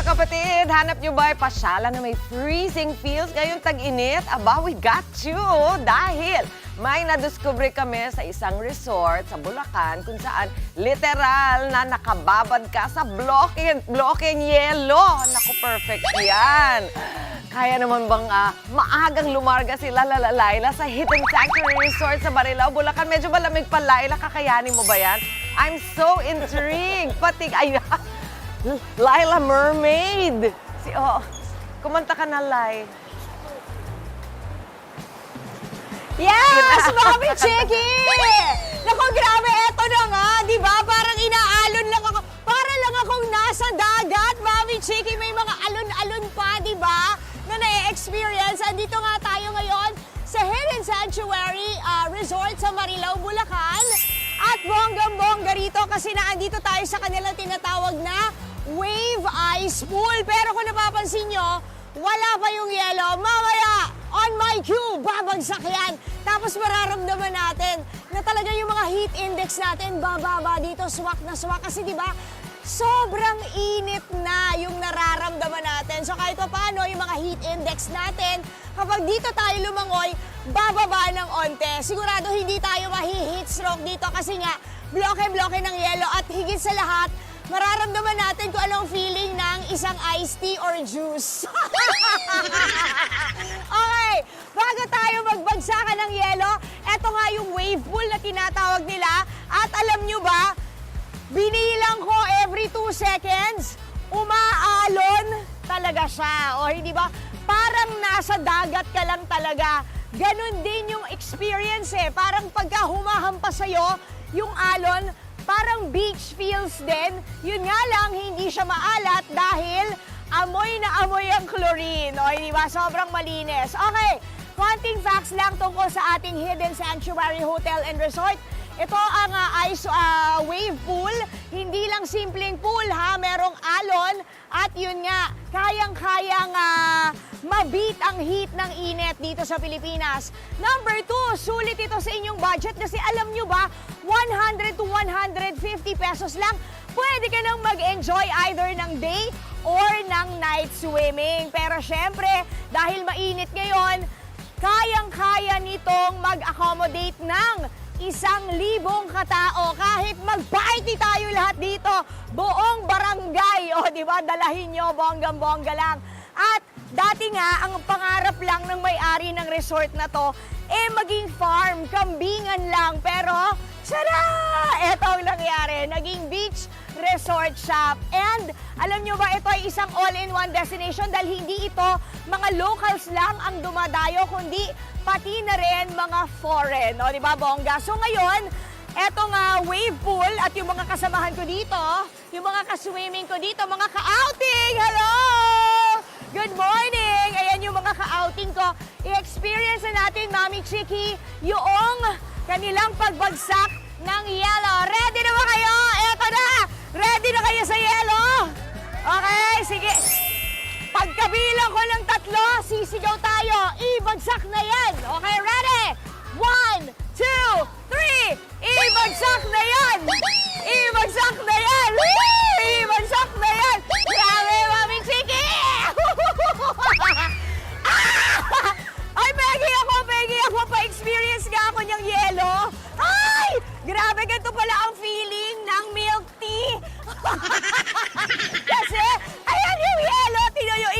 kapatid, hanap nyo ba ay pasyalan na may freezing feels ngayong tag-init? Aba, we got you! Dahil may nadiscover kami sa isang resort sa Bulacan kung saan literal na nakababad ka sa blokeng yelo. Naku, perfect yan! Kaya naman bang maagang lumarga sila Laila sa Hidden Sanctuary Resort sa Marilao, Bulacan? Medyo malamig pa, Laila. Kakayanin mo ba yan? I'm so intrigued. Pati, ayan. Laila Mermaid. Kumanta ka na, Lai. Yes! Mami Chiki! Naku, grabe, eto na nga, di ba? Parang inaalon lang ako. Para lang akong nasa dagat, Mami Chiki. May mga alon-alon pa, di ba? Na na-experience. Andito nga tayo ngayon sa Hidden Sanctuary Resort sa Marilao, Bulacan. At bonggang-bongga rito kasi naandito tayo sa kanilang tinatawag na Wave Ice Pool. Pero kung napapansin nyo, wala pa yung yelo. Mamaya, on my cue, babagsak yan. Tapos mararamdaman natin na talaga yung mga heat index natin bababa dito, swak na swak. Kasi di ba, sobrang init na yung nararamdaman natin. So kahit pa paano, yung mga heat index natin, kapag dito tayo lumangoy, bababa ng onte. Sigurado hindi tayo mahi-heat stroke dito kasi nga, bloke-bloke ng yelo at higit sa lahat, mararamdaman natin kung anong feeling ng isang iced tea or juice. Okay, bago tayo magbagsakan ng yelo, eto nga yung wave pool na tinatawag nila. At alam nyo ba, binilang ko every 2 seconds, umaalon talaga siya. O hindi ba? Parang nasa dagat ka lang talaga. Ganon din yung experience eh. Parang pagka humahampas sa'yo, yung alon, parang beach feels din. Yun nga lang, hindi siya maalat dahil amoy na amoy ang chlorine. O, hindi ba? Sobrang malinis. Okay, konting facts lang tungkol sa ating Hidden Sanctuary Hotel and Resort. Ito ang ice wave pool. Hindi lang simpleng pool ha, merong alon. At yun nga, kayang-kayang mabit ang heat ng init dito sa Pilipinas. Number 2, sulit ito sa inyong budget kasi alam nyo ba, 100 to 150 pesos lang, pwede ka nang mag-enjoy either ng day or ng night swimming. Pero syempre, dahil mainit ngayon, kayang-kaya nitong mag-accommodate ng 1,000 katao. Kahit mag-party tayo lahat dito, buong barangay, o di ba, dalahin nyo, bonggang-bongga lang. At dati nga, ang pangarap lang ng may-ari ng resort na to, maging farm, kambingan lang. Pero, tada! Eto ang nangyari, naging beach resort shop. And alam nyo ba, ito ay isang all-in-one destination dahil hindi ito mga locals lang ang dumadayo, kundi pati na rin mga foreign. O, di ba, bongga? So ngayon, etong wave pool at yung mga kasamahan ko dito, yung mga ka-swimming ko dito, mga ka-outing, hello! Good morning! Ayan yung mga ka-outing ko. I-experience na natin, Mami Chiki, yung kanilang pagbagsak ng yelo. Ready na ba kayo? Eto na! Ready na kayo sa yelo? Okay, sige. Pagkabilang ko ng 3, sisigaw tayo. Ibagsak na yan. Okay, ready? 1, 2, 3. Ibagsak na yan. Ibagsak na yan. Ibagsak na yan. Grabe, Mami Chiki! Ay, pegi ako. Pa-experience nga ako niyang yelo. Ay! Grabe, ganito pala ang feeling ng milk tea. Kasi, ayan yung yelo. Tingnan nyo,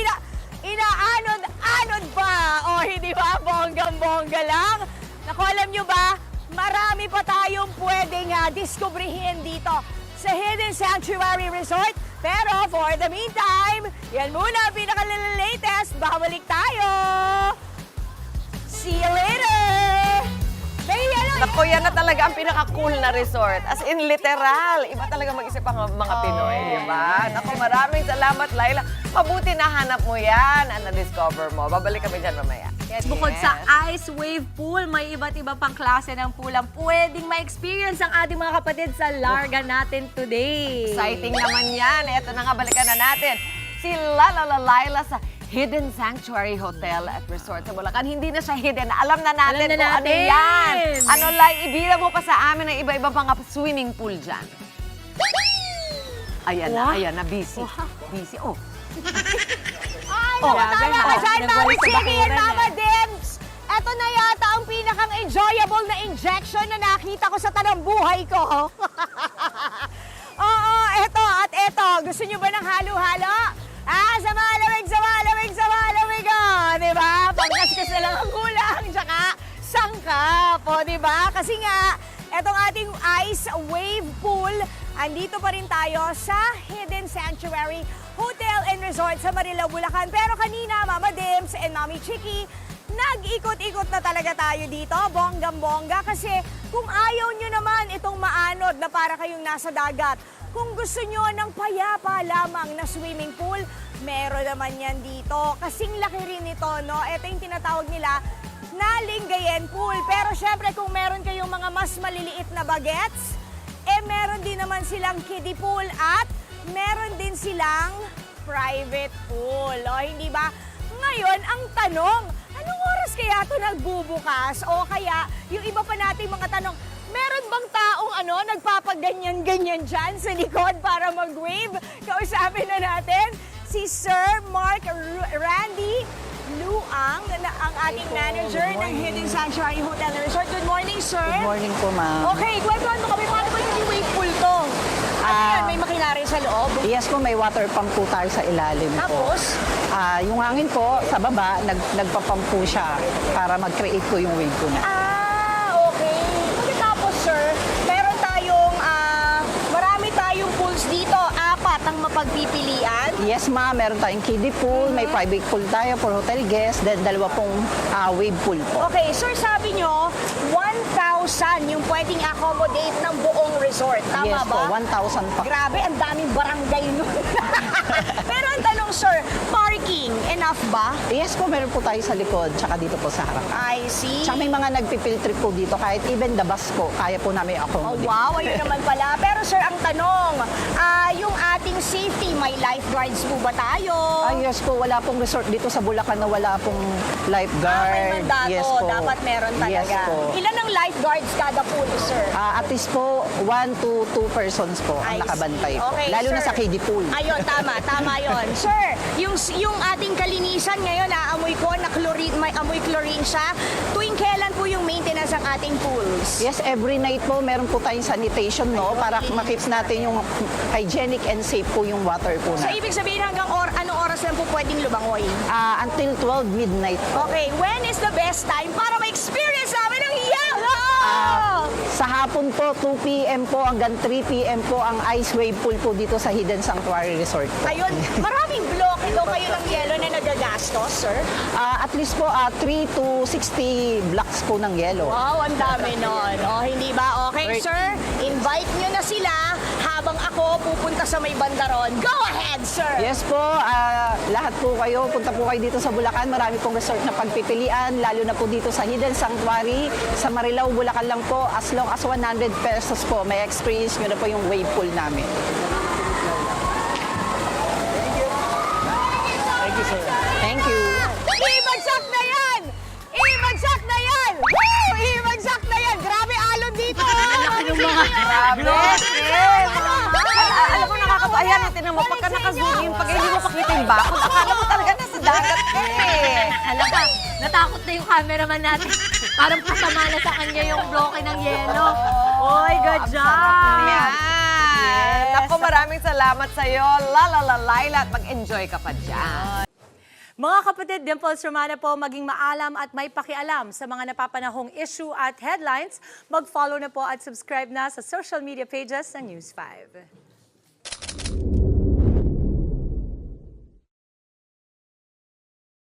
inaanod pa. O, hindi ba? Bonggang-bongga lang. Naku, alam nyo ba? Marami pa tayong pwedeng diskubrihin dito sa Hidden Sanctuary Resort. Pero for the meantime, yan muna ang pinaka-latest. Babalik tayo. See you later! Naku, yan na talaga ang pinaka-cool na resort. As in, literal. Iba talaga mag-isip ang mga Pinoy, di ba? Naku, maraming salamat, Laila. Mabuti na hanap mo yan at na-discover mo. Babalik kami dyan mamaya. Bukod sa ice wave pool, may iba't iba pang klase ng pool ang pwedeng ma-experience ang ating mga kapatid sa Larga natin today. Exciting naman yan. Ito na nga, balikan na natin. Si Laila sa Hidden Sanctuary Hotel at Resort sa Bulacan. Hindi na siya hidden. Alam na natin kung ano yan. Ano, Lai, ibira mo pa sa amin ng iba-iba mga swimming pool dyan. Ayan na, busy. Busy. Oh, Ay, Oh, tama grabe, ka ha? dyan, Mami Nagwali sa Chiki and bakuran, Mama eh. Dims. Ito na yata ang pinakang enjoyable na injection na nakita ko sa tanang buhay ko. Oo, eto. Gusto nyo ba ng halo-halo? Sa malamig, diba? Pangkaskas na lang ang kulang, tsaka sangkap, diba? Kasi nga, etong ating ice wave pool, andito pa rin tayo sa Hidden Sanctuary Hotel and Resort sa Marilao, Bulacan. Pero kanina, Mama Dims and Mami Chiki, nag-ikot-ikot na talaga tayo dito, bonggang-bongga, kasi kung ayaw nyo naman itong maanod na para kayong nasa dagat, kung gusto nyo ng payapa lamang na swimming pool, meron naman yan dito. Kasing laki rin ito, no? Ito yung tinatawag nila na Lingayen Pool. Pero syempre, kung meron kayong mga mas maliliit na bagets, meron din naman silang kiddie pool at meron din silang private pool. O, hindi ba? Ngayon, ang tanong, anong oras kaya ito nagbubukas? O kaya, yung iba pa nating mga tanong, meron bang taong nagpapaganyan-ganyan dyan sa likod para mag-wave? Kausapin na natin si Sir Mark Randy Luang, ang ating manager ng Hidden Sanctuary Hotel and Resort. Good morning, sir. Good morning po, ma'am. Okay, kwentuhan mo kami, paano ba yung wave pool to? Ano yan, may makinari sa loob? Yes po, may water pump po tayo sa ilalim po. Tapos? Yung hangin po, sa baba, nagpa-pump po siya para mag-create po yung wave po niya. Okay. Pagkatapos, sir, meron tayong, marami tayong pools dito. 4 ang mapagpipilian. Yes, ma'am. Meron tayong kiddie pool, may private pool tayo for hotel guests, then 2 pong wave pool po. Okay, sir, sabi nyo, 1,000 yung pwedeng accommodate ng buong resort. Tama Yes po, ba? 1,000 pa. Grabe, ang daming barangay nun. Pero ang tanong, sir, parking, enough ba? Yes po, meron po tayo sa likod, tsaka dito po sa harap. I see. Tsaka may mga nagpipil trip po dito, kahit even the bus po, kaya po namin Oh, accommodate. wow, ayun naman pala. Pero sir, ang tanong, yung ating safety, may lifeguards po ba tayo? Yes po, wala pong resort dito sa Bulacan na wala pong lifeguard. May mandato, Yes po. dapat meron talaga. Yes po. Ilan ang lifeguards kada pool, sir? At least po, 1 to 2 persons po I ang nakabantay see. po. Okay, Lalo na sir. sa kiddie pool. Ayun, tama yon. Sir, yung ating kalinisan ngayon, amoy ko na chlorine, may amoy chlorine siya. Tuwing kailan po yung maintenance ng ating pools? Yes, every night po, meron po tayong sanitation, no? Para makip natin yung hygienic and safe po yung water po So, na. ibig sabihin hanggang anong oras lang po pwedeng lumangoy? Until 12 midnight po. Okay, when is the best time para ma-experience namin ang yellow? Sa hapon po, 2 p.m. po hanggang 3 p.m. po ang ice wave pool po dito sa Hidden Sanctuary Resort po. Ayun, maraming block ito kayo ng yelo na nagagastos, sir. At least po, 3 to 60 blocks po ng yelo. Wow, ang dami nun. O, hindi ba? Okay, Right. sir, invite nyo na sila habang ako pupunta sa may bandaron. Go ahead, sir! Yes po, lahat po kayo, punta po kayo dito sa Bulacan. Marami pong resort na pagpipilian, lalo na po dito sa Hidden Sanctuary. Sa Marilao, Bulacan lang po, as long as 100 pesos po, may experience nyo na po yung wave pool namin. Thank you. Ibagsak na yan! Ibagsak na yan! Woo! Ibagsak na yan! Grabe alon dito! Grabe. Alam mo, nakakatawa. Ayan, tinan mo, pagka naka-zoom in, pag hindi mo pakita yung bakod, akala mo talaga nasa dagat ka eh. Alam ka, natakot na yung cameraman natin. Parang pasama na sa kanya yung bloke ng yelo. Oy, good job! Yan. Yes. Ako, maraming salamat sa'yo. Laila, at mag-enjoy ka pa dyan. Mga kapatid, Dimples Romana po, maging maalam at may pakialam sa mga napapanahong issue at headlines. Mag-follow na po at subscribe na sa social media pages ng News 5.